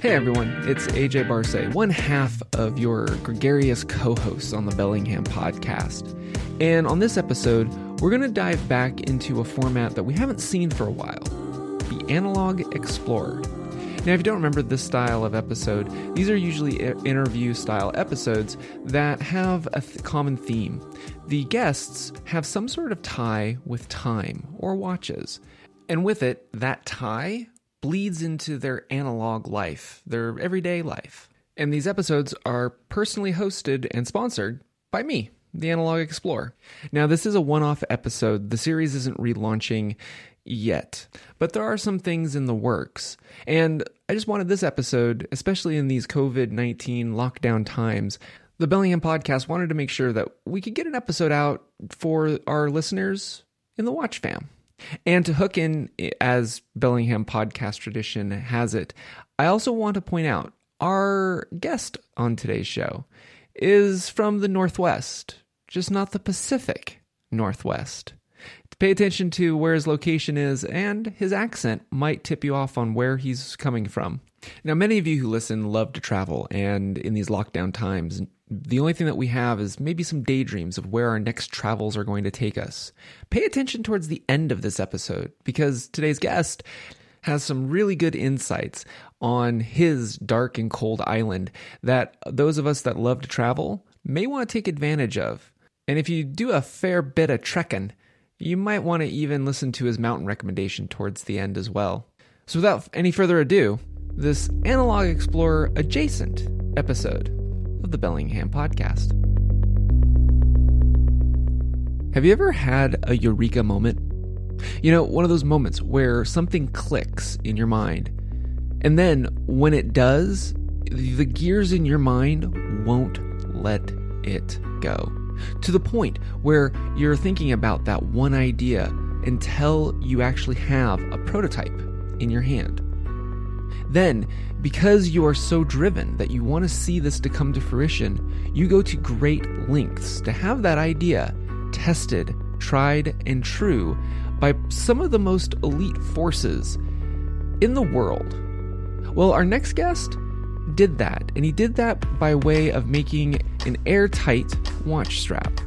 Hey everyone, it's AJ Barsay, one half of your gregarious co-hosts on the Bellingham Podcast. And on this episode, we're going to dive back into a format that we haven't seen for a while, the Analog Explorer. Now, if you don't remember this style of episode, these are usually interview-style episodes that have a common theme. The guests have some sort of tie with time or watches, and with it, that tie bleeds into their analog life, their everyday life. And these episodes are personally hosted and sponsored by me, the Analog Explorer. Now, this is a one-off episode. The series isn't relaunching yet, but there are some things in the works. And I just wanted this episode, especially in these COVID-19 lockdown times, the Bellingham Podcast wanted to make sure that we could get an episode out for our listeners in the watchfam. And to hook in, as Bellingham Podcast tradition has it, I also want to point out our guest on today's show is from the Northwest, just not the Pacific Northwest. Pay attention to where his location is, and his accent might tip you off on where he's coming from. Now, many of you who listen love to travel, and in these lockdown times, the only thing that we have is maybe some daydreams of where our next travels are going to take us. Pay attention towards the end of this episode, because today's guest has some really good insights on his dark and cold island that those of us that love to travel may want to take advantage of. And if you do a fair bit of trekking, you might want to even listen to his mountain recommendation towards the end as well. So without any further ado, this Analog Explorer adjacent episode of the Bellingham Podcast. Have you ever had a eureka moment? You know, one of those moments where something clicks in your mind, and then when it does, the gears in your mind won't let it go. To the point where you're thinking about that one idea until you actually have a prototype in your hand. Then, because you are so driven that you want to see this to come to fruition, you go to great lengths to have that idea tested, tried, and true by some of the most elite forces in the world. Well, our next guest did that, and he did that by way of making an airtight watch strap.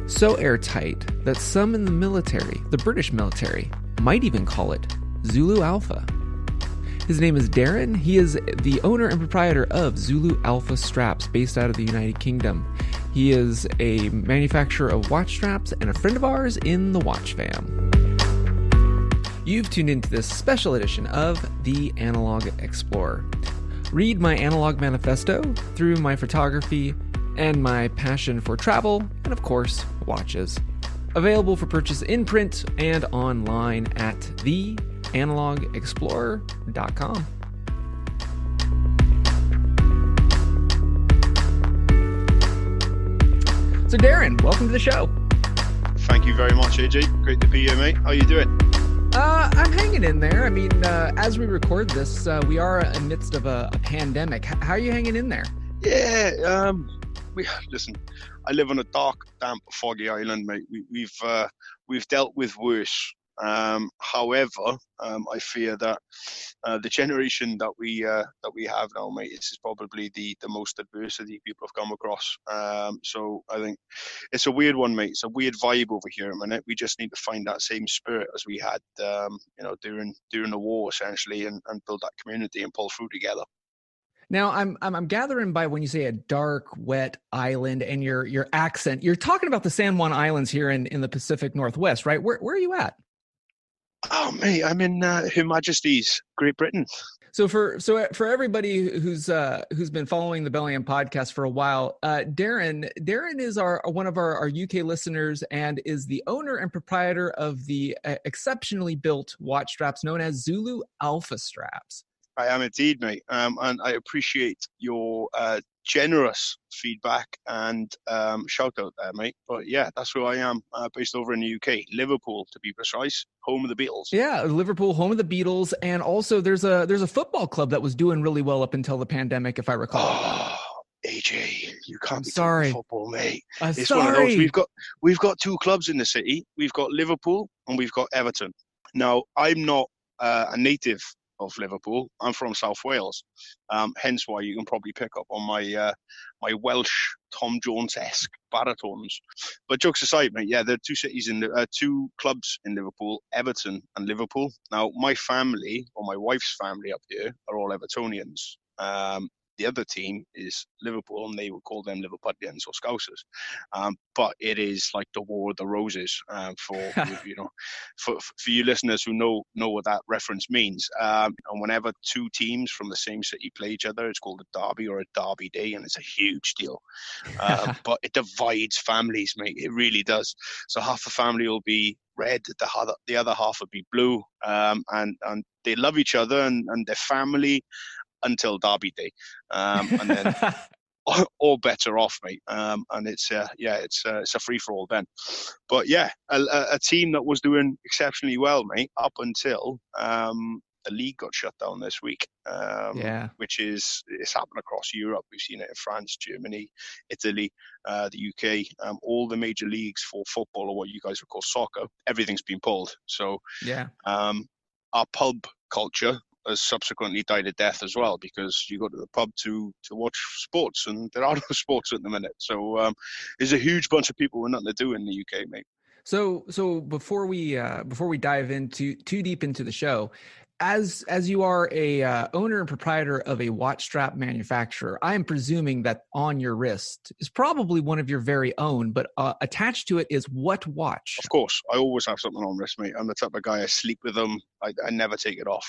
So airtight that some in the military, the British military, might even call it Zulu Alpha. His name is Darren. He is the owner and proprietor of Zulu Alpha Straps, based out of the United Kingdom. He is a manufacturer of watch straps and a friend of ours in the watch fam. You've tuned into this special edition of the Analog Explorer. Read my analog manifesto through my photography and my passion for travel and, of course, watches. Available for purchase in print and online at theanalogexplorer.com. So Darren, welcome to the show. Thank you very much, AJ. Great to be here, mate. How you doing? I'm hanging in there. I mean, as we record this, we are in the midst of a pandemic. How are you hanging in there? Yeah, listen, I live on a dark, damp, foggy island, mate. We've dealt with worse. However, I fear that the generation that we have now, mate, this is probably the most adversity people have come across. So I think it's a weird one, mate. It's a weird vibe over here at the minute. We just need to find that same spirit as we had, during the war, essentially, and build that community and pull through together. Now, I'm gathering by when you say a dark, wet island and your accent, you're talking about the San Juan Islands here in the Pacific Northwest, right? Where are you at? Oh, mate, I'm in Her Majesty's Great Britain. So for everybody who's been following the Bellingham Podcast for a while, Darren is one of our UK listeners and is the owner and proprietor of the exceptionally built watch straps known as Zulu Alpha Straps. I am indeed, mate, and I appreciate your generous feedback and shout out there, mate. But yeah, that's who I am, based over in the UK, Liverpool to be precise, home of the Beatles. Yeah, Liverpool, home of the Beatles, and also there's a football club that was doing really well up until the pandemic, if I recall. Oh, AJ, you can't be sorry. Football, mate. It's sorry. One of those. We've got two clubs in the city. We've got Liverpool and we've got Everton. Now, I'm not a native of Liverpool. I'm from South Wales, hence why you can probably pick up on my my Welsh Tom Jones-esque baritones. But jokes aside, mate, yeah, there are two clubs in Liverpool, Everton and Liverpool. Now, my family, or my wife's family up here, are all Evertonians. The other team is Liverpool, and they would call them Liverpudlians or Scousers. But it is like the War of the Roses for you listeners who know what that reference means. And whenever two teams from the same city play each other, it's called a derby or a derby day, and it's a huge deal. But it divides families, mate. It really does. So half the family will be red, the other half will be blue, and they love each other and their family until Derby Day, and then all better off, mate. And it's a free for all then. But yeah, a team that was doing exceptionally well, mate, up until the league got shut down this week. Which it's happened across Europe. We've seen it in France, Germany, Italy, the UK, all the major leagues for football, or what you guys would call soccer. Everything's been pulled. So our pub culture has subsequently died a death as well, because you go to the pub to watch sports, and there are no sports at the minute. So there's a huge bunch of people with nothing to do in the UK, mate. So before we dive into too deep into the show, as you are a owner and proprietor of a watch strap manufacturer, I am presuming that on your wrist is probably one of your very own, but attached to it is what watch? Of course, I always have something on wrist, mate. I'm the type of guy, I sleep with them. I never take it off.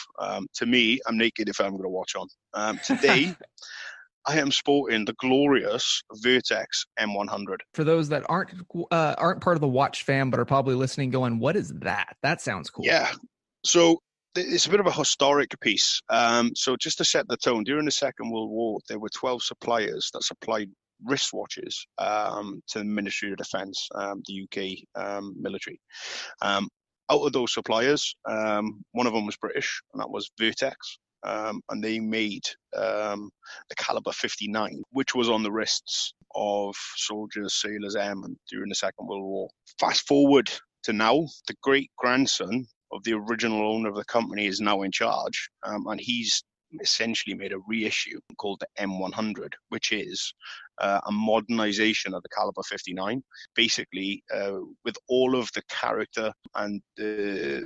To me, I'm naked if I'm going to watch on. Today, I am sporting the glorious Tex M100. For those that aren't part of the watch fam, but are probably listening going, what is that? That sounds cool. Yeah. So it's a bit of a historic piece. So just to set the tone, during the Second World War, there were 12 suppliers that supplied wristwatches to the Ministry of Defence, the UK military. Out of those suppliers, one of them was British, and that was Vertex. And they made the caliber 59, which was on the wrists of soldiers, sailors, airmen during the Second World War. Fast forward to now, the great-grandson of the original owner of the company is now in charge, and he's essentially made a reissue called the M100, which is a modernization of the caliber 59, basically with all of the character and the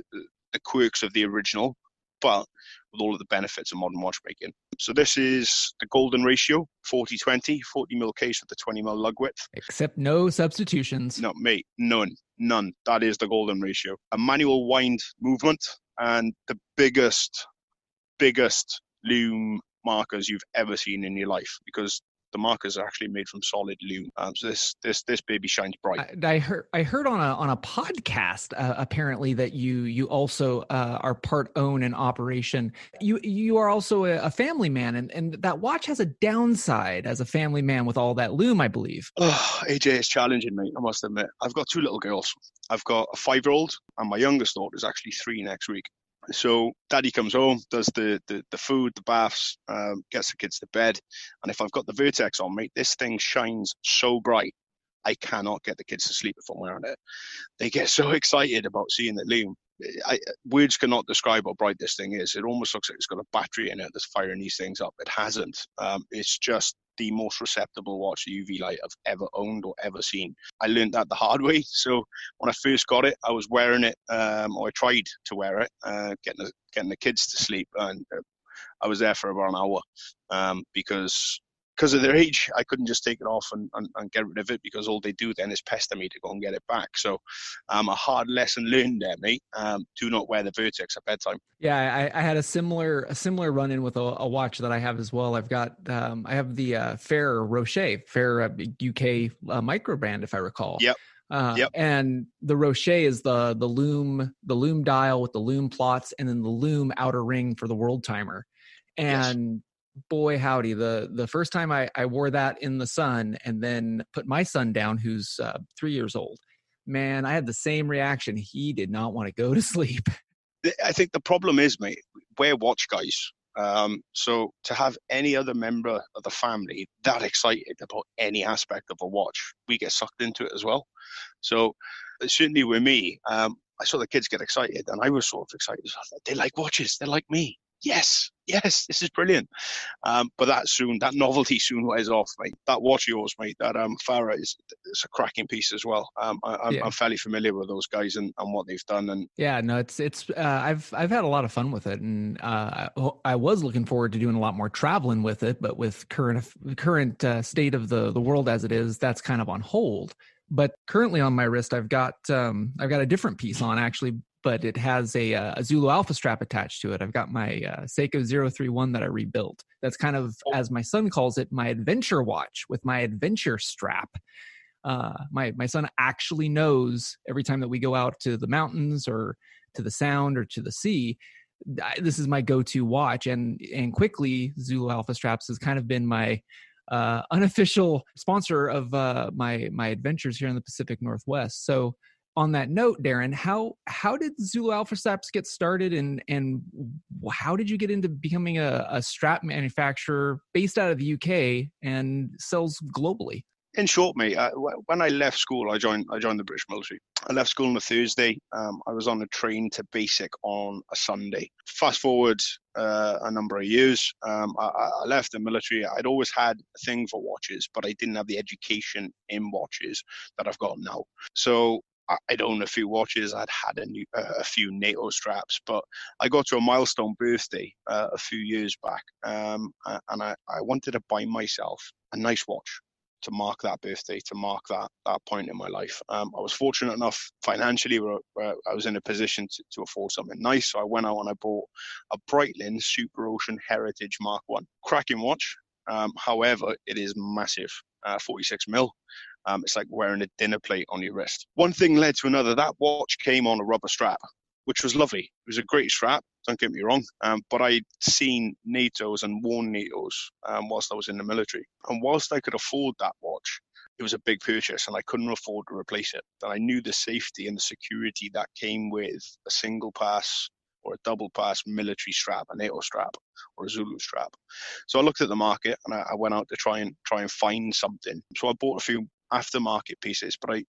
quirks of the original, but with all of the benefits of modern watchmaking. So this is the golden ratio, 40-20, 40mm case with the 20mm lug width. Except no substitutions. No, mate, none. That is the golden ratio. A manual wind movement, and the biggest loom markers you've ever seen in your life, because the markers are actually made from solid loom. So this baby shines bright. I heard on a podcast apparently that you also are part own and operation. You are also a family man, and that watch has a downside as a family man with all that loom, I believe. Oh, AJ, it's challenging, mate. I must admit, I've got two little girls. I've got a 5-year-old, and my youngest daughter is actually 3 next week. So daddy comes home, does the food, the baths, gets the kids to bed. And if I've got the Vertex on, mate, this thing shines so bright, I cannot get the kids to sleep if I'm wearing it. They get so excited about seeing the loom. Words cannot describe how bright this thing is. It almost looks like it's got a battery in it that's firing these things up. It hasn't. It's just the most receptible watch to UV light I've ever owned or ever seen. I learned that the hard way. So when I first got it, I was wearing it, or I tried to wear it, getting the kids to sleep, and I was there for about an hour because of their age. I couldn't just take it off and get rid of it, because all they do then is pester me to go and get it back. So a hard lesson learned there, mate. Do not wear the Vertex at bedtime. Yeah, I had a similar run-in with a watch that I have as well. I've got I have the Roche UK micro brand, if I recall. Yep. And the Roche is the loom dial with the loom plots, and then the loom outer ring for the world timer. And yes, boy howdy, the first time I wore that in the sun and then put my son down, who's 3 years old, man, I had the same reaction. He did not want to go to sleep. I think the problem is, mate, we're watch guys. So to have any other member of the family that excited about any aspect of a watch, we get sucked into it as well. So certainly with me, I saw the kids get excited, and I was sort of excited. They like watches. They're like me. yes, this is brilliant. But that novelty soon wears off, mate. That watch of yours, mate, that Farah it's a cracking piece as well. I'm fairly familiar with those guys and what they've done. And yeah, no, it's I've had a lot of fun with it, and I was looking forward to doing a lot more traveling with it, but with current state of the world as it is, that's kind of on hold. But currently on my wrist, I've got a different piece on actually, but it has a Zulu Alpha Strap attached to it. I've got my Seiko 031 that I rebuilt. That's kind of, as my son calls it, my adventure watch with my adventure strap. My son actually knows every time that we go out to the mountains or to the Sound or to the sea, this is my go-to watch. And quickly, Zulu Alpha Straps has kind of been my unofficial sponsor of my adventures here in the Pacific Northwest. So on that note, Darren, how did Zulu Alpha Straps get started, and how did you get into becoming a strap manufacturer based out of the UK and sells globally? In short, mate, when I left school, I joined the British military. I left school on a Thursday. I was on a train to basic on a Sunday. Fast forward a number of years, I left the military. I'd always had a thing for watches, but I didn't have the education in watches that I've got now. So I'd owned a few watches. I'd had a few NATO straps, but I got to a milestone birthday a few years back, and I wanted to buy myself a nice watch to mark that birthday, to mark that point in my life. I was fortunate enough financially where I was in a position to afford something nice. So I went out and I bought a Breitling Super Ocean Heritage Mark 1. Cracking watch. However, it is massive, 46 mil. It's like wearing a dinner plate on your wrist. One thing led to another. That watch came on a rubber strap, which was lovely. It was a great strap, don't get me wrong. But I'd seen NATO's and worn NATO's whilst I was in the military. And whilst I could afford that watch, it was a big purchase and I couldn't afford to replace it. And I knew the safety and the security that came with a single pass or a double pass military strap, a NATO strap or a Zulu strap. So I looked at the market and I went out to try and find something. So I bought a few aftermarket pieces, but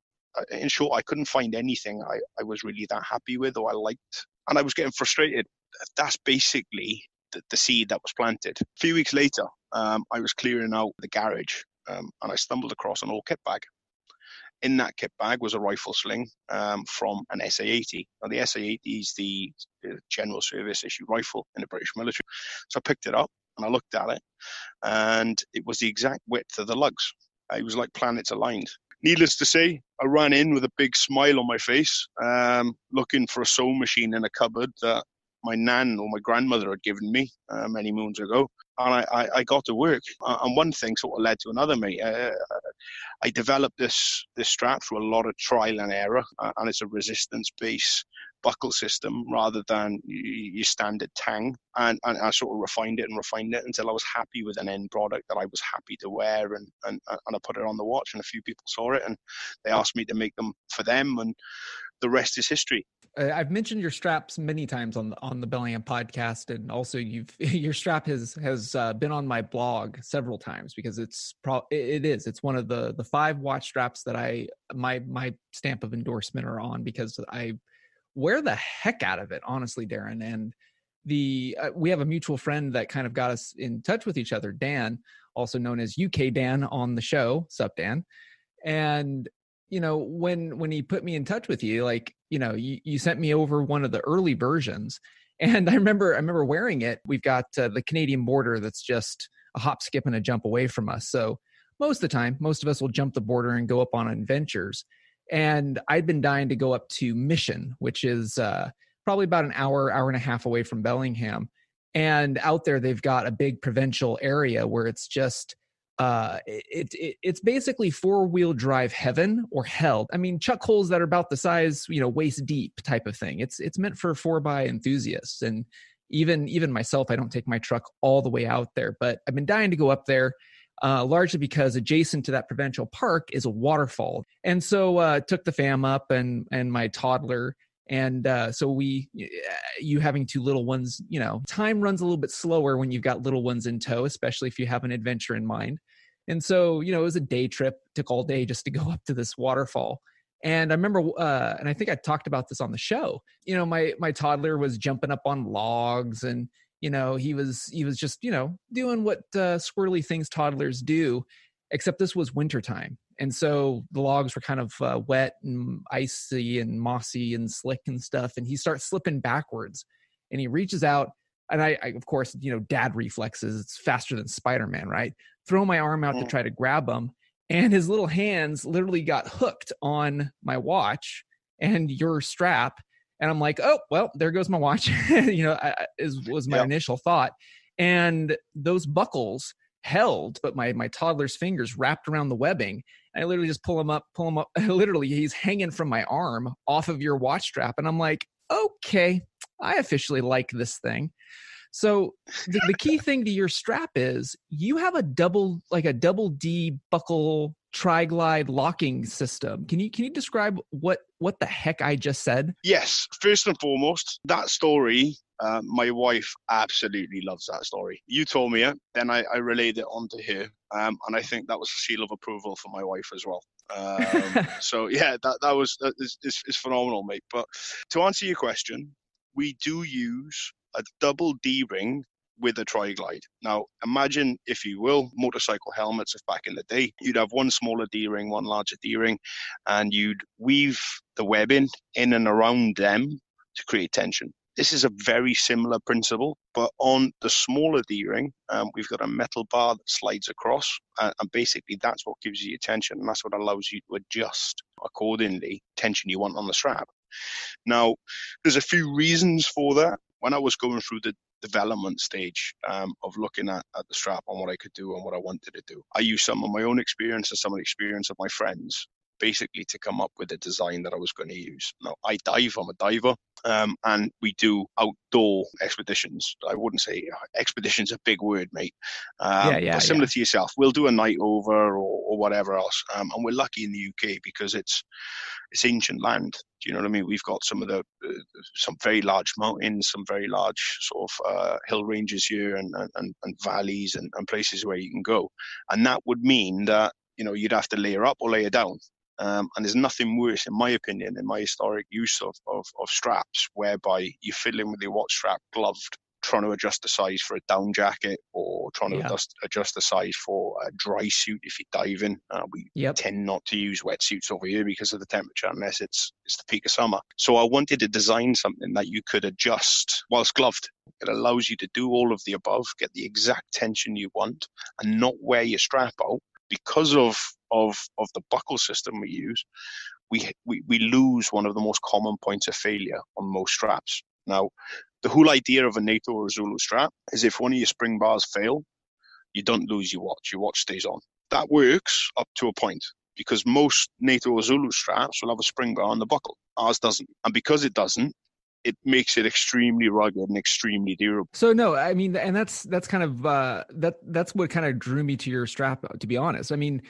in short, I couldn't find anything I was really that happy with or I liked. And I was getting frustrated. That's basically the seed that was planted. A few weeks later, I was clearing out the garage and I stumbled across an old kit bag. In that kit bag was a rifle sling from an SA-80. Now, the SA-80 is the general service issue rifle in the British military. So I picked it up and I looked at it, and it was the exact width of the lugs. It was like planets aligned. Needless to say, I ran in with a big smile on my face, looking for a sewing machine in a cupboard that my nan or my grandmother had given me many moons ago. And I got to work. And one thing sort of led to another, mate. I developed this strap through a lot of trial and error, and it's a resistance-based buckle system rather than your standard tang. And I sort of refined it until I was happy with an end product that I was happy to wear, and I put it on the watch, and a few people saw it, and they asked me to make them for them, and the rest is history. I've mentioned your straps many times on the Bellingham podcast, and also your strap has been on my blog several times because it's one of the 5 watch straps that my stamp of endorsement are on, because I wear the heck out of it, honestly, Darren. And we have a mutual friend that kind of got us in touch with each other, Dan, also known as UK Dan on the show. Sup, Dan? And when he put me in touch with you, like, you sent me over one of the early versions, and I remember wearing it. We've got the Canadian border that's just a hop, skip, and a jump away from us. So most of the time, most of us will jump the border and go up on adventures. And I'd been dying to go up to Mission, which is probably about an hour and a half away from Bellingham. And out there, they've got a big provincial area where it's just it's basically 4-wheel drive heaven or hell. I mean, chuck holes that are about the size, waist deep type of thing. It's meant for 4x enthusiasts. And even myself, I don't take my truck all the way out there, but I've been dying to go up there, largely because adjacent to that provincial park is a waterfall. And so took the fam up and my toddler. And so you having 2 little ones, time runs a little bit slower when you've got little ones in tow, especially if you have an adventure in mind. And so, it was a day trip, took all day just to go up to this waterfall. And I remember, and I think I talked about this on the show, my toddler was jumping up on logs and he was just, doing what squirrely things toddlers do, except this was wintertime. And so the logs were kind of wet and icy and mossy and slick and stuff. And he starts slipping backwards and he reaches out. And I of course, dad reflexes, it's faster than Spider-Man, right? Throw my arm out to try to grab him. And his little hands literally got hooked on my watch and your strap. And I'm like, oh, well, there goes my watch, was my initial thought. And those buckles held, but my toddler's fingers wrapped around the webbing. And I literally just pull him up. Literally, he's hanging from my arm off of your watch strap. And I'm like, okay, I officially like this thing. So the key thing to your strap is you have a double D buckle tri-glide locking system. Can you describe what the heck I just said? Yes. First and foremost, that story, my wife absolutely loves that story. You told me it, then I relayed it on to her. And I think that was a seal of approval for my wife as well. So yeah, that is phenomenal, mate. But to answer your question, we do use a double D ring with a tri-glide. Now, imagine, if you will, motorcycle helmets of back in the day. You'd have one smaller D-ring, one larger D-ring, and you'd weave the webbing in and around them to create tension. This is a very similar principle, but on the smaller D-ring, we've got a metal bar that slides across, and basically that's what gives you your tension, and that's what allows you to adjust accordingly tension you want on the strap. Now, there's a few reasons for that. When I was going through the development stage of looking at the strap and what I could do and what I wanted to do, I used some of my own experience and some of the experience of my friends basically to come up with a design that I was going to use. Now, I'm a diver, and we do outdoor expeditions. I wouldn't say expedition's a big word, mate. But similar to yourself, we'll do a night over or whatever else. And we're lucky in the UK because it's ancient land. Do you know what I mean? We've got some very large mountains, some very large sort of hill ranges here and valleys and places where you can go. And that would mean that, you'd have to layer up or layer down. And there's nothing worse, in my opinion, in my historic use of straps, whereby you fiddle in with your watch strap gloved, trying to adjust the size for a down jacket or trying to adjust the size for a dry suit if you're diving. We tend not to use wetsuits over here because of the temperature, unless it's the peak of summer. So I wanted to design something that you could adjust whilst gloved. It allows you to do all of the above, get the exact tension you want, and not wear your strap out. Because of the buckle system we use, we lose one of the most common points of failure on most straps. Now, the whole idea of a NATO or a Zulu strap is if one of your spring bars fail, you don't lose your watch stays on. That works up to a point, because most NATO or Zulu straps will have a spring bar on the buckle. Ours doesn't. And because it doesn't, it makes it extremely rugged and extremely durable. So no, I mean, and that's kind of that's what kind of drew me to your strap, to be honest. I mean,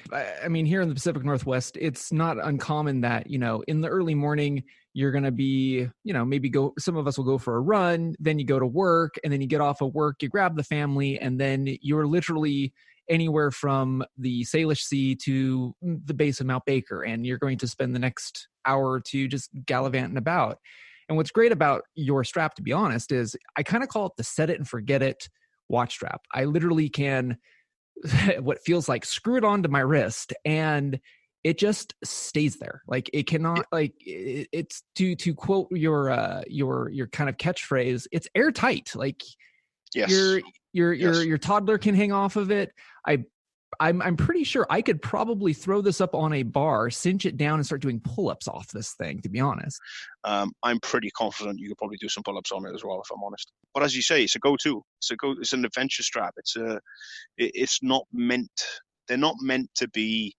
here in the Pacific Northwest, it's not uncommon that, in the early morning, you're going to be, maybe some of us will go for a run, then you go to work, and then you get off of work, you grab the family, and then you're literally anywhere from the Salish Sea to the base of Mount Baker, and you're going to spend the next hour or two just gallivanting about. And what's great about your strap, to be honest, is I kind of call it the set it and forget it watch strap. I literally can, what feels like, screw it onto my wrist and it just stays there. Like it cannot, like it's to quote your kind of catchphrase, it's airtight. Like yes. your toddler can hang off of it. I'm pretty sure I could probably throw this up on a bar, cinch it down, and start doing pull-ups off this thing, to be honest. I'm pretty confident you could probably do some pull-ups on it as well, if I'm honest. But as you say, it's a go-to. It's an adventure strap. It's not meant. They're not meant to be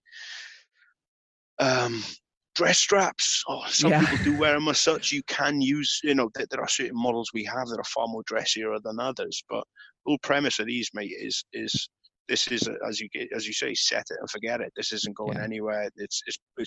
dress straps. Some people do wear them as such. You can use, there are certain models we have that are far more dressier than others. But the whole premise of these, mate, is this is, as you say, set it and forget it. This isn't going anywhere. It's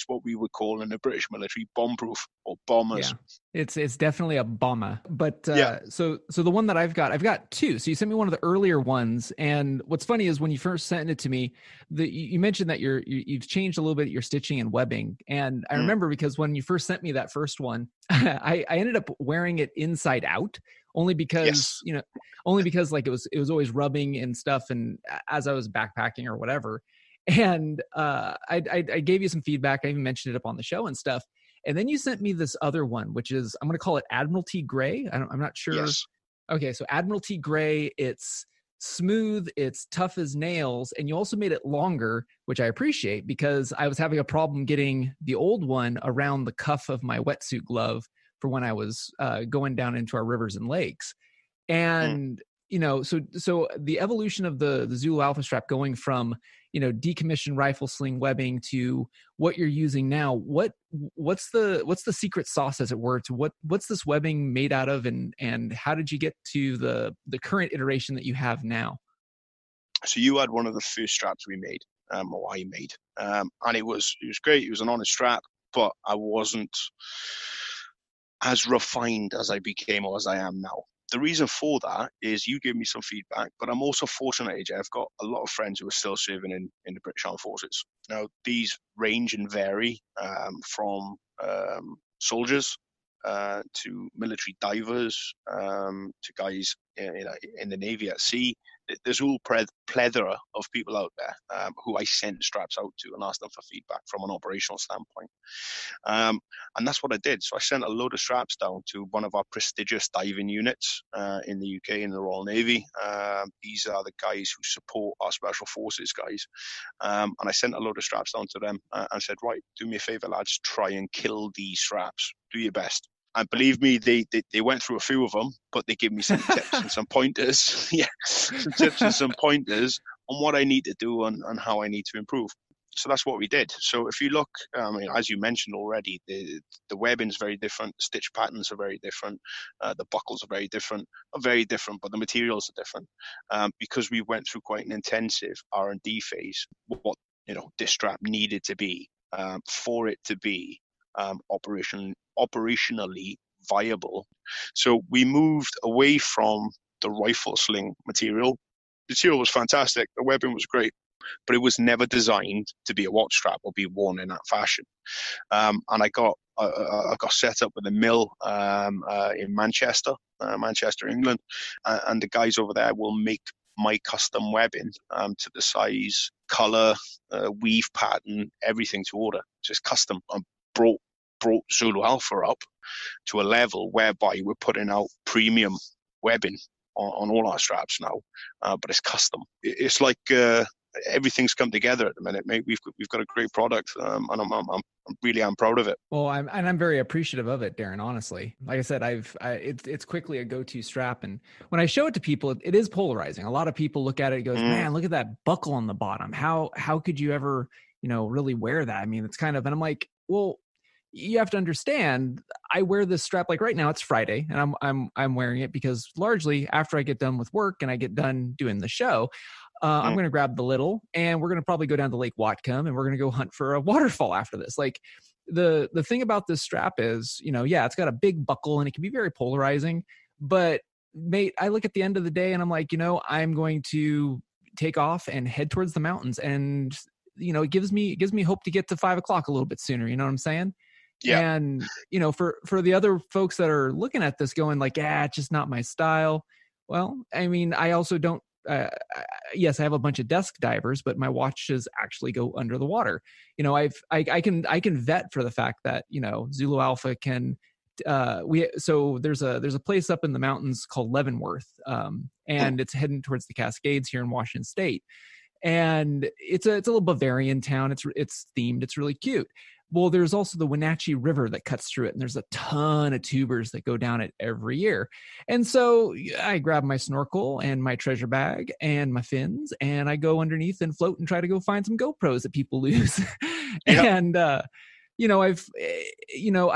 what we would call in the British military bomb-proof or bombers. Yeah. It's definitely a bomber. But so the one that I've got two. So you sent me one of the earlier ones, and what's funny is when you first sent it to me, you mentioned that you've changed a little bit your stitching and webbing, and I remember because when you first sent me that first one, I ended up wearing it inside out only because, Yes. like it was always rubbing and stuff. And as I was backpacking or whatever, and I gave you some feedback. I even mentioned it up on the show and stuff. And then you sent me this other one, which is, I'm going to call it Admiralty Gray. I'm not sure. Yes. Okay. So Admiralty Gray, it's smooth, it's tough as nails. And you also made it longer, which I appreciate because I was having a problem getting the old one around the cuff of my wetsuit glove for when I was going down into our rivers and lakes. And, so the evolution of the Zulu Alpha Strap going from, decommissioned rifle sling webbing to what you're using now, what's the secret sauce, as it were, to what's this webbing made out of, and how did you get to the current iteration that you have now? So you had one of the first straps we made, or I made, and it was great. It was an honest strap, but I wasn't as refined as I became or as I am now. The reason for that is you gave me some feedback, but I'm also fortunate, AJ. I've got a lot of friends who are still serving in the British Armed Forces. Now, these range and vary from soldiers to military divers to guys in the Navy at sea. There's all plethora of people out there who I sent straps out to and asked them for feedback from an operational standpoint. And that's what I did. So I sent a load of straps down to one of our prestigious diving units in the UK, in the Royal Navy. These are the guys who support our Special Forces guys. And I sent a load of straps down to them and said, right, do me a favor, lads, try and kill these straps. Do your best. And believe me, they went through a few of them, but they gave me some tips and some pointers. Yeah, some tips and some pointers on what I need to do and how I need to improve. So that's what we did. So if you look, as you mentioned already, the webbing's very different, the stitch patterns are very different, the buckles are very different, but the materials are different because we went through quite an intensive R&D phase. What this strap needed to be for it to be operationally viable. So we moved away from the rifle sling material. The material was fantastic. The webbing was great, but it was never designed to be a watch strap or be worn in that fashion. And I got set up with a mill in Manchester, England, and the guys over there will make my custom webbing to the size, color, weave pattern, everything to order. Just custom. And brought Zulu Alpha up to a level whereby we're putting out premium webbing on all our straps now, but it's custom. It's like everything's come together at the minute, mate. We've got a great product, and I'm really proud of it. Well, I'm very appreciative of it, Darren. Honestly, like I said, it's quickly a go-to strap, and when I show it to people, it is polarizing. A lot of people look at it and goes, "Man, look at that buckle on the bottom. How could you ever, really wear that?" I mean, it's kind of, and I'm like, well, you have to understand, I wear this strap, like right now it's Friday and I'm wearing it because largely after I get done with work and I get done doing the show, I'm going to grab the little and we're going to probably go down to Lake Watcom and we're going to go hunt for a waterfall after this. Like the thing about this strap is, it's got a big buckle and it can be very polarizing, but mate, I look at the end of the day and I'm like, I'm going to take off and head towards the mountains. And, it gives me hope to get to 5 o'clock a little bit sooner. You know what I'm saying? Yeah. And, for the other folks that are looking at this going like, it's just not my style. Well, I mean, I also don't, yes, I have a bunch of desk divers, but my watches actually go under the water. I can vet for the fact that, Zulu Alpha can, so there's a place up in the mountains called Leavenworth, and it's heading towards the Cascades here in Washington State. And it's a little Bavarian town. It's themed. It's really cute. Well, there's also the Wenatchee River that cuts through it, and there's a ton of tubers that go down it every year. And so I grab my snorkel and my treasure bag and my fins, and I go underneath and float and try to go find some GoPros that people lose. Yep. And I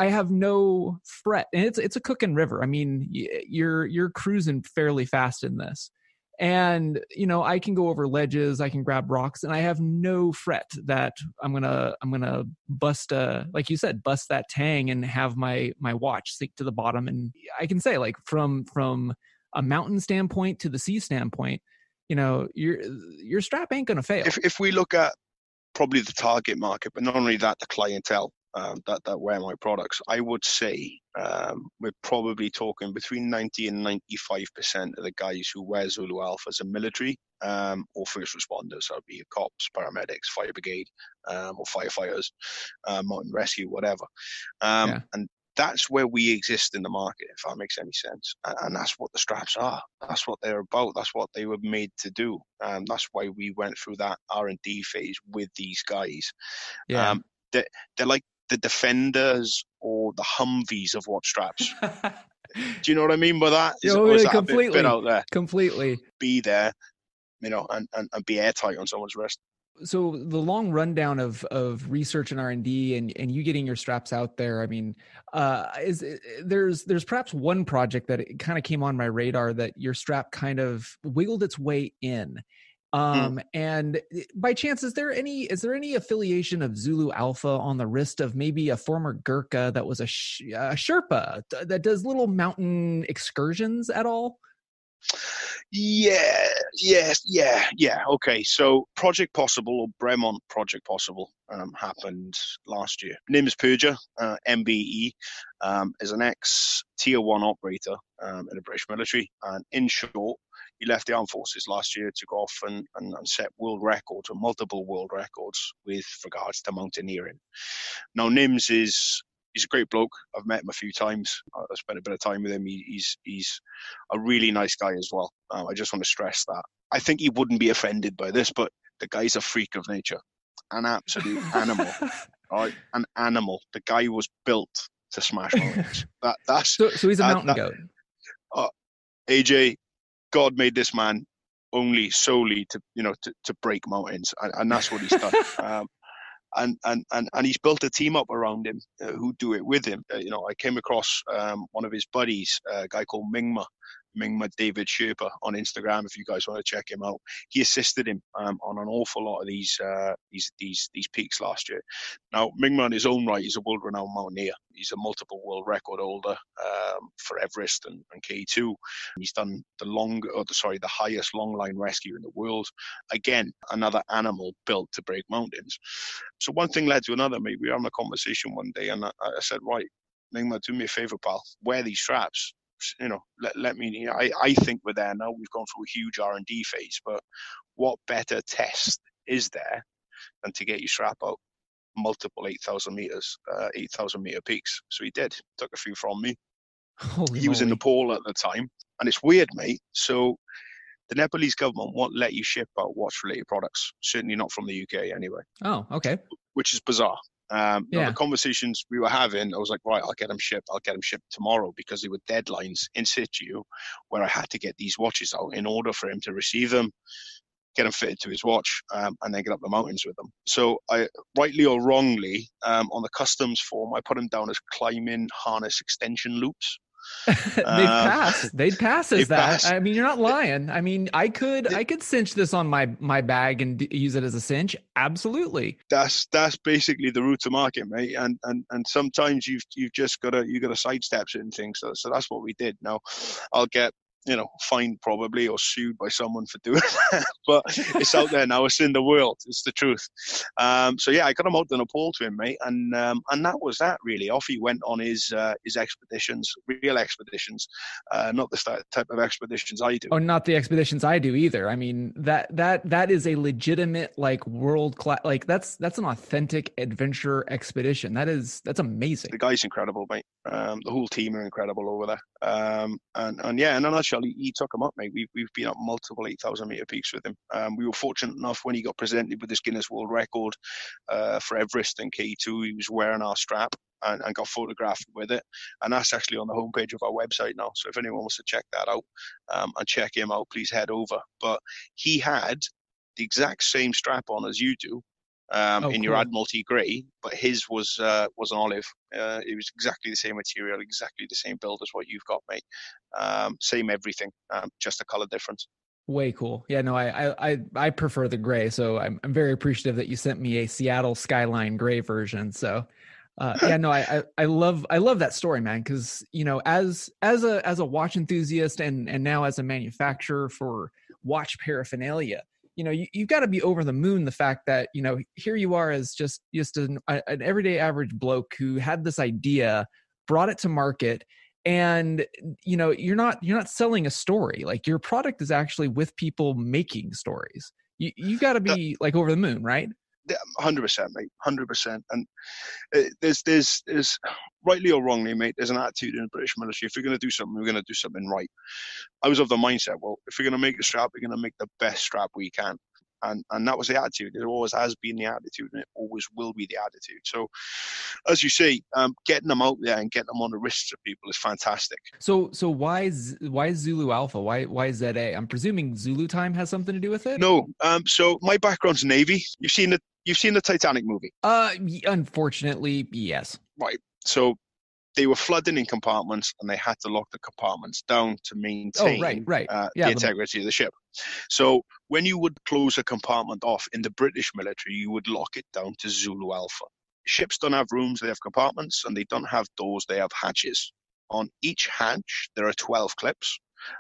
have no fret, and it's a cooking river. I mean, you're cruising fairly fast in this. And, I can go over ledges, I can grab rocks, and I have no fret that I'm going to bust, like you said, bust that tang and have my watch sink to the bottom. And I can say, like, from a mountain standpoint to the sea standpoint, your strap ain't going to fail. If we look at probably the target market, but not only that, the clientele, that wear my products, I would say we're probably talking between 90 and 95% of the guys who wear Zulu Alphas are military or first responders. So it'd be cops, paramedics, fire brigade, or firefighters, mountain rescue, whatever. And that's where we exist in the market, if that makes any sense. And that's what the straps are. That's what they're about. That's what they were made to do. That's why we went through that R&D phase with these guys. Yeah. They're like the Defenders or the Humvees of watch straps. Do you know what I mean by that? Is that completely, a bit out there? Completely. Be there, and be airtight on someone's wrist. So the long rundown of research and R&D and you getting your straps out there, I mean, there's perhaps one project that it kind of came on my radar that your strap kind of wiggled its way in. And by chance, is there any affiliation of Zulu Alpha on the wrist of maybe a former Gurkha that was a Sherpa that does little mountain excursions at all? Yeah. Okay, so Project Possible, or Bremont Project Possible, happened last year. Name is Purger, MBE, is an ex-Tier 1 operator in the British military. And in short, he left the armed forces last year to go off and set world records, or multiple world records, with regards to mountaineering. Now, Nims he's a great bloke. I've met him a few times. I've spent a bit of time with him. He's a really nice guy as well. I just want to stress that. I think he wouldn't be offended by this, but the guy's a freak of nature, an absolute animal. Right? An animal. The guy was built to smash mountains. So he's a mountain goat. AJ, God made this man solely to break mountains, and that's what he's done. And he's built a team up around him who do it with him. I came across one of his buddies, a guy called Mingma David Sherpa on Instagram. If you guys want to check him out, he assisted him on an awful lot of these peaks last year. Now, Mingma in his own right is a world-renowned mountaineer. He's a multiple world record holder for Everest and K2. He's done the highest long line rescue in the world. Again, another animal built to break mountains. So one thing led to another, mate. We were having a conversation one day, and I said, right, Mingma, do me a favor, pal. Wear these straps. Let me. I think we're there now. We've gone through a huge R&D phase, but what better test is there than to get your strap out multiple 8,000 meter peaks? So he did. Took a few from me. He was in Nepal at the time, and it's weird, mate. So the Nepalese government won't let you ship out watch-related products. Certainly not from the UK, anyway. Oh, okay. Which is bizarre. The conversations we were having, I was like, right, I'll get them shipped tomorrow, because there were deadlines in situ where I had to get these watches out in order for him to receive them, get them fitted to his watch, and then get up the mountains with them. So I, rightly or wrongly, on the customs form, I put them down as climbing harness extension loops. They'd pass as that. I mean, you're not lying. I mean, I could cinch this on my bag and use it as a cinch. Absolutely. That's basically the route to market, mate. And sometimes you've just got to sidestep certain things. So that's what we did. Now I'll get fined probably, or sued by someone for doing that. But it's out there now. It's in the world. It's the truth. So yeah, I got him out to Nepal to him, mate, and that was that really. Off he went on his expeditions, real expeditions, not the type of expeditions I do. Oh, not the expeditions I do either. I mean, that is a legitimate, like, world class, like that's an authentic adventure expedition. That's amazing. The guy's incredible, mate. The whole team are incredible over there. And yeah, in a nutshell, he took him up, mate. We've been up multiple 8,000 meter peaks with him. We were fortunate enough when he got presented with this Guinness World Record for Everest and K2, he was wearing our strap and got photographed with it. And that's actually on the homepage of our website now. So if anyone wants to check that out and check him out, please head over. But he had the exact same strap on as you do. In your Admiralty grey, but his was an olive. It was exactly the same material, exactly the same build as what you've got, mate. Same everything, just a colour difference. Way cool. Yeah, no, I prefer the gray, so I'm very appreciative that you sent me a Seattle Skyline gray version. So yeah, no, I love that story, man, because as a watch enthusiast and now as a manufacturer for watch paraphernalia, you've got to be over the moon. The fact that, here you are as just an everyday average bloke who had this idea, brought it to market, and, you're not selling a story. Like, your product is actually with people making stories. You've got to be like over the moon, right? 100%, mate. 100%. And there's rightly or wrongly, mate, there's an attitude in the British military. If you're going to do something, we're going to do something right. I was of the mindset, well, if we're going to make a strap, we're going to make the best strap we can. And that was the attitude. It always has been the attitude, and it always will be the attitude. So, as you say, getting them out there and getting them on the wrists of people is fantastic. So why Zulu Alpha? Why ZA? I'm presuming Zulu time has something to do with it. No. So my background's Navy. You've seen the Titanic movie. Unfortunately, yes. Right. So they were flooding in compartments, and they had to lock the compartments down to maintain the integrity of the ship. So when you would close a compartment off in the British military, you would lock it down to Zulu Alpha. Ships don't have rooms, they have compartments, and they don't have doors, they have hatches. On each hatch, there are 12 clips,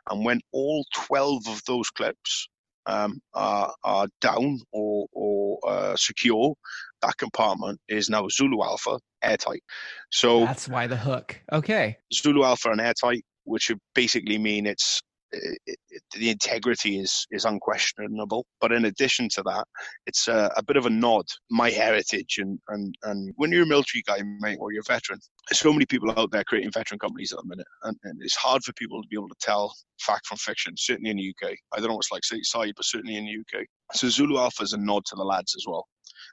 and when all 12 of those clips are down or secure, that compartment is now Zulu Alpha airtight. So that's why the hook. Okay. Zulu Alpha and airtight, which would basically mean the integrity is unquestionable. But in addition to that, it's a bit of a nod, my heritage. And when you're a military guy, mate, or you're a veteran, there's so many people out there creating veteran companies at the minute. And it's hard for people to be able to tell fact from fiction, certainly in the UK. I don't know what's like stateside, but certainly in the UK. So Zulu Alpha is a nod to the lads as well.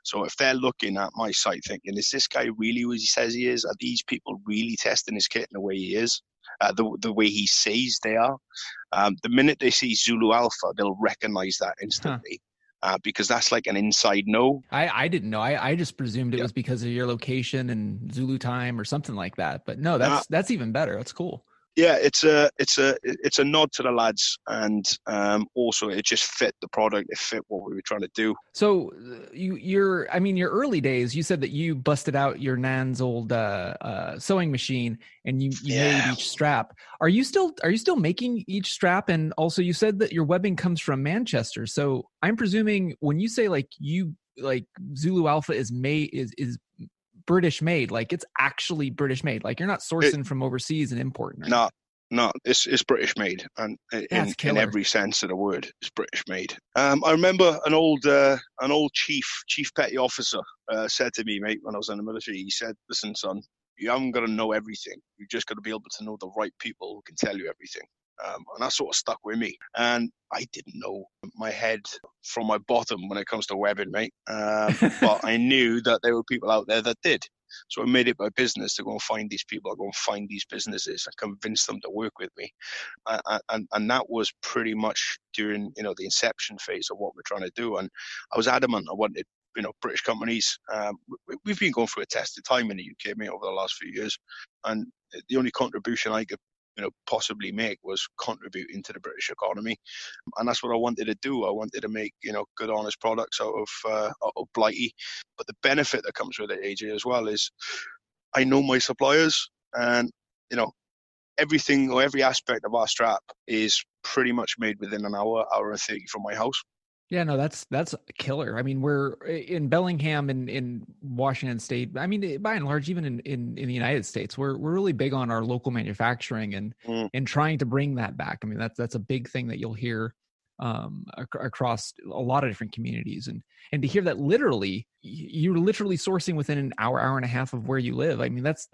So if they're looking at my site thinking, is this guy really who he says he is? Are these people really testing his kit in the way he is? The way he says they are? The minute they see Zulu Alpha, they'll recognize that instantly. Because that's like an inside know. I didn't know. I just presumed it was because of your location and Zulu time or something like that. But no, that's even better. That's cool. Yeah, it's a nod to the lads, and also it just fit the product. It fit what we were trying to do. So your early days, you said that you busted out your nan's old sewing machine and you made each strap. Are you still making each strap? And also, you said that your webbing comes from Manchester. So I'm presuming when you say Zulu Alpha is British made, like it's actually British made, like you're not sourcing from overseas and importing. Right? No, it's British made, and in every sense of the word, it's British made. I remember an old chief petty officer said to me, mate, when I was in the military, he said, "Listen, son, you haven't got to know everything. You just got to be able to know the right people who can tell you everything." And that sort of stuck with me. And I didn't know my head from my bottom when it comes to webbing, mate. But I knew that there were people out there that did. So I made it my business to go and find these people, go and find these businesses and convince them to work with me. And that was pretty much during, the inception phase of what we're trying to do. And I was adamant I wanted, British companies. We've been going through a tested time in the UK, mate, over the last few years. And the only contribution I could possibly make was contributing to the British economy, and that's what I wanted to do. I wanted to make good, honest products out of Blighty. But the benefit that comes with it, AJ, as well, is I know my suppliers, and everything or every aspect of our strap is pretty much made within an hour and 30 from my house. Yeah, no, that's killer. I mean, we're in Bellingham in Washington State. I mean, by and large, even in the United States, we're really big on our local manufacturing and trying to bring that back. I mean, that's a big thing that you'll hear across a lot of different communities, and to hear that you're literally sourcing within an hour and a half of where you live. I mean, that's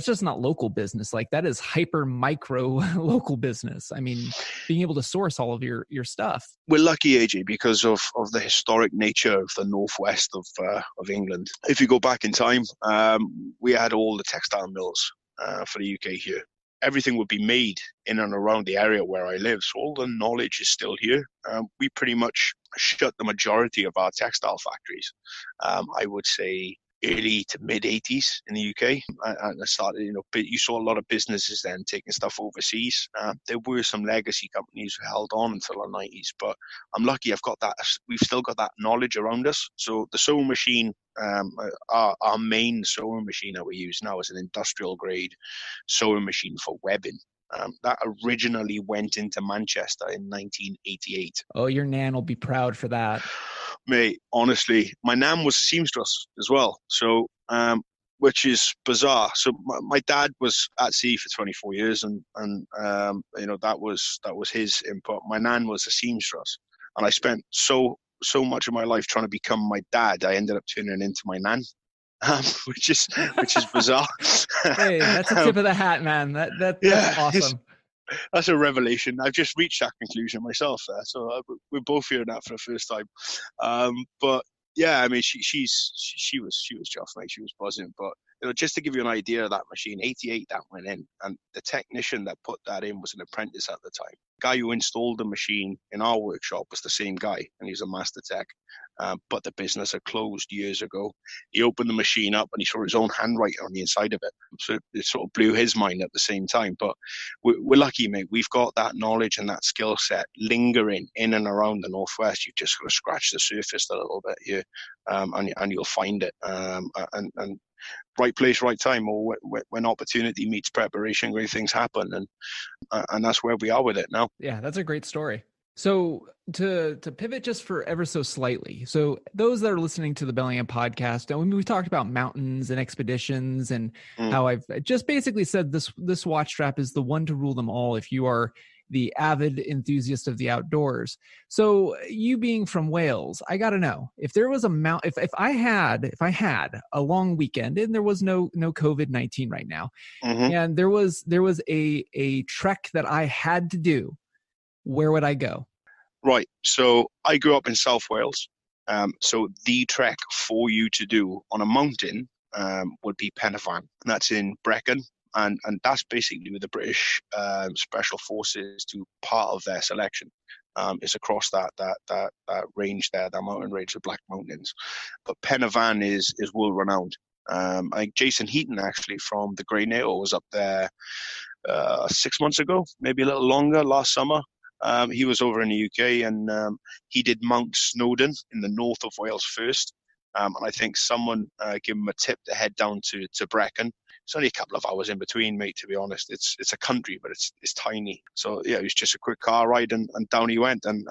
just not local business. Like, that is hyper micro local business. I mean, being able to source all of your stuff. We're lucky, AJ, because of the historic nature of the northwest of England. If you go back in time, we had all the textile mills for the UK here. Everything would be made in and around the area where I live. So all the knowledge is still here. We pretty much shut the majority of our textile factories. I would say early to mid 80s in the UK. And I started, you saw a lot of businesses then taking stuff overseas. There were some legacy companies who held on until the 90s, but I'm lucky we've still got that knowledge around us. So the sewing machine, our main sewing machine that we use now is an industrial grade sewing machine for webbing. That originally went into Manchester in 1988. Oh, your nan will be proud for that. Mate, honestly, my nan was a seamstress as well. So, which is bizarre. So my dad was at sea for 24 years, and that was his input. My nan was a seamstress, and I spent so much of my life trying to become my dad. I ended up turning into my nan. Which is bizarre. Hey, that's a tip of the hat, man. That's awesome. That's a revelation. I've just reached that conclusion myself there. So we're both hearing that for the first time. But yeah, I mean, she was chuffed, mate. She was buzzing. But just to give you an idea of that machine, 88 that went in, and the technician that put that in was an apprentice at the time. The guy who installed the machine in our workshop was the same guy, and he's a master tech. But the business had closed years ago. He opened the machine up and he saw his own handwriting on the inside of it. So it sort of blew his mind at the same time. But we're lucky, mate. We've got that knowledge and that skill set lingering in and around the Northwest. You've just got to scratch the surface a little bit here, and you'll find it. And right place, right time, or when opportunity meets preparation, great things happen. And that's where we are with it now. Yeah, that's a great story. So to pivot just for ever so slightly, so those that are listening to the Bellingham podcast, and we talked about mountains and expeditions and how I've just basically said this watch strap is the one to rule them all if you are the avid enthusiast of the outdoors. So you being from Wales, I got to know if there was a if I had a long weekend and there was no COVID-19 right now, and there was a trek that I had to do, where would I go? Right. So I grew up in South Wales. So the trek for you to do on a mountain would be Penafan. And that's in Brecon. And that's basically where the British Special Forces do part of their selection. It's across that range there, that mountain range, the Black Mountains. But Penafan is world renowned. I think Jason Heaton, actually, from the Grey NATO, was up there 6 months ago, maybe a little longer, last summer. He was over in the UK, and he did Mount Snowdon in the north of Wales first. And I think someone gave him a tip to head down to Brecon. It's only a couple of hours in between, mate, to be honest. It's a country, but it's tiny. So yeah, it was just a quick car ride, and down he went, and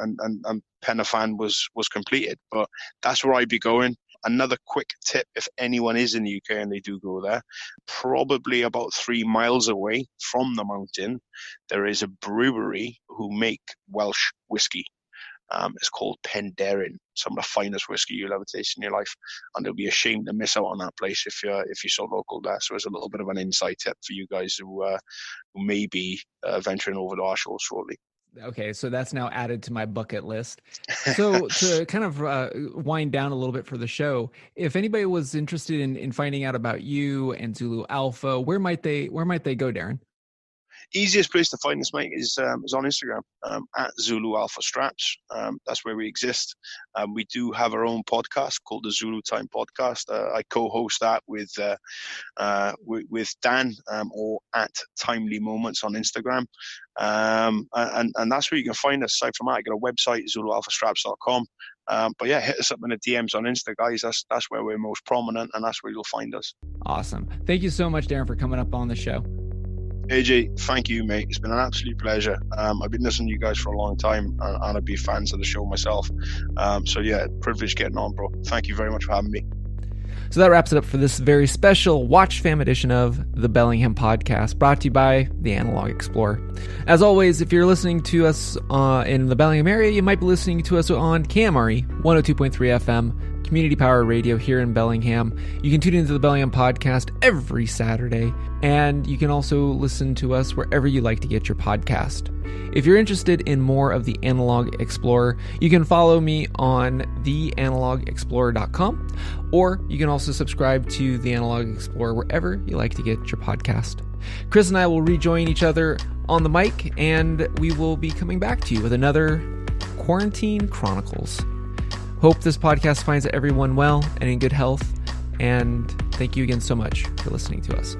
Penafan was completed. But that's where I'd be going. Another quick tip, if anyone is in the UK and they do go there, probably about 3 miles away from the mountain, there is a brewery who make Welsh whiskey. It's called Darren. Some of the finest whiskey you'll ever taste in your life, and they'll be ashamed to miss out on that place if you're so local there. So it's a little bit of an inside tip for you guys who may be venturing over to our shores shortly. Okay, so that's now added to my bucket list. So to kind of wind down a little bit for the show, if anybody was interested in finding out about you and Zulu Alpha, where might they go, Darren? Easiest place to find us, mate, is on Instagram at Zulu Alpha Straps. That's where we exist. We do have our own podcast called the Zulu Time Podcast. I co-host that with Dan, or at Timely Moments on Instagram. And that's where you can find us. Aside from that, I got a website, ZuluAlphaStraps.com. But yeah, hit us up in the DMs on Insta, guys. That's where we're most prominent, and that's where you'll find us. Awesome. Thank you so much, Darren, for coming up on the show. AJ, thank you, mate. It's been an absolute pleasure. I've been listening to you guys for a long time, and I've been fans of the show myself. So yeah, privileged getting on, bro. Thank you very much for having me. So that wraps it up for this very special Watch Fam edition of the Bellingham Podcast, brought to you by the Analog Explorer. As always, if you're listening to us in the Bellingham area, you might be listening to us on KMRE 102.3 FM, community power radio here in Bellingham. You can tune into the Bellingham Podcast every Saturday, and you can also listen to us wherever you like to get your podcast. If you're interested in more of the Analog Explorer, you can follow me on theanalogexplorer.com, or you can also subscribe to the Analog Explorer wherever you like to get your podcast. Chris and I will rejoin each other on the mic, and we will be coming back to you with another Quarantine Chronicles. Hope this podcast finds everyone well and in good health, and thank you again so much for listening to us.